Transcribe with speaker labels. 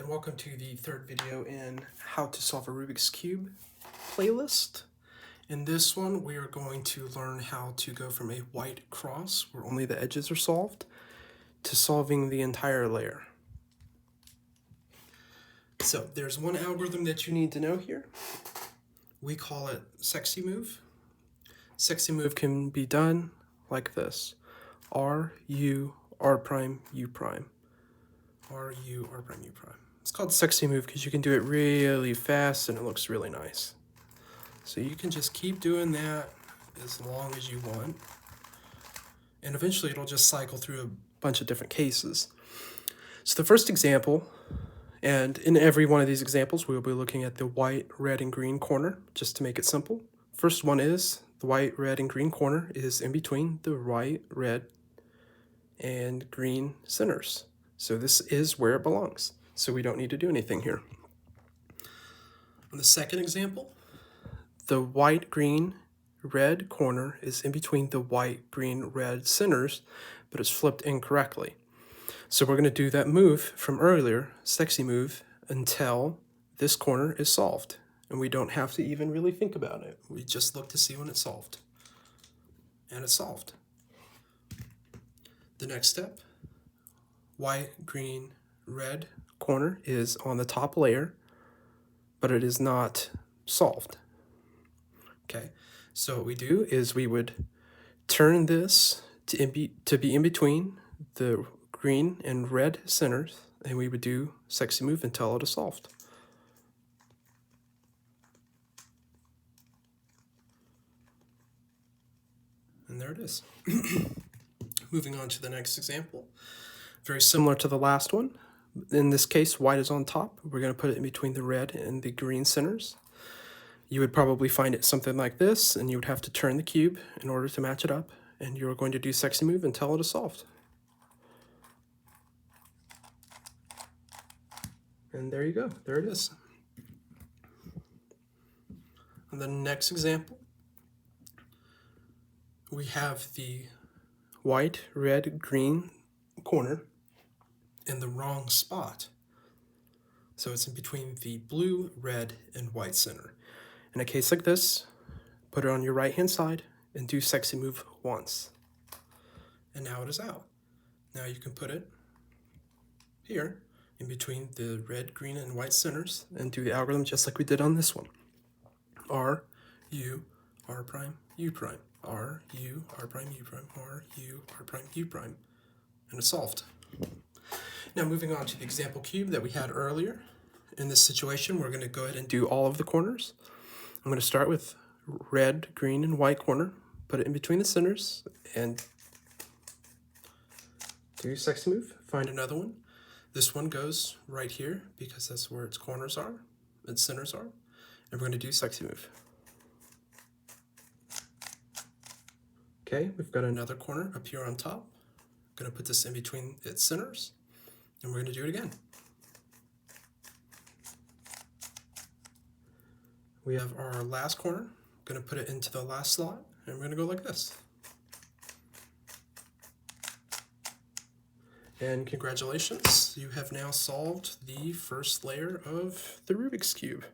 Speaker 1: and welcome to the third video in How to Solve a Rubik's Cube playlist. In this one, we are going to learn how to go from a white cross, where only the edges are solved, to solving the entire layer. So there's one algorithm that you need to know here. We call it Sexy Move. Sexy Move can be done like this. R, U, R prime, U prime. R, U, R prime, U prime. It's called Sexy Move because you can do it really fast and it looks really nice. So you can just keep doing that as long as you want. And eventually it'll just cycle through a bunch of different cases. So the first example, and in every one of these examples, we'll be looking at the white, red, and green corner, just to make it simple. First one is the white, red, and green corner is in between the white, red, and green centers. So this is where it belongs. So we don't need to do anything here. On the second example, the white, green, red corner is in between the white, green, red centers, but it's flipped incorrectly. So we're going to do that move from earlier, Sexy Move, until this corner is solved. And we don't have to even really think about it. We just look to see when it's solved. And it's solved. The next step, white, green, red corner is on the top layer, but it is not solved. Okay, so what we do is we would turn this to be in between the green and red centers, and we would do Sexy Move until it is solved. And there it is. Moving on to the next example. Very similar to the last one. In this case, white is on top. We're going to put it in between the red and the green centers. You would probably find it something like this, and you would have to turn the cube in order to match it up, and you're going to do Sexy Move until it is solved. And there you go. There it is. And the next example, we have the white, red, green corner in the wrong spot. So it's in between the blue, red, and white center. In a case like this, put it on your right-hand side and do Sexy Move once. And now it is out. Now you can put it here in between the red, green, and white centers and do the algorithm just like we did on this one. R, U, R prime, U prime. R, U, R prime, U prime. R, U, R prime, U prime. And it's solved. Now moving on to the example cube that we had earlier. In this situation, we're going to go ahead and do all of the corners. I'm going to start with red, green, and white corner, put it in between the centers, and do Sexy Move. Find another one. This one goes right here because that's where its corners are, its centers are, and we're going to do Sexy Move. Okay, we've got another corner up here on top. I'm going to put this in between its centers, and we're going to do it again. We have our last corner. I'm going to put it into the last slot, and we're going to go like this. And congratulations, you have now solved the first layer of the Rubik's Cube.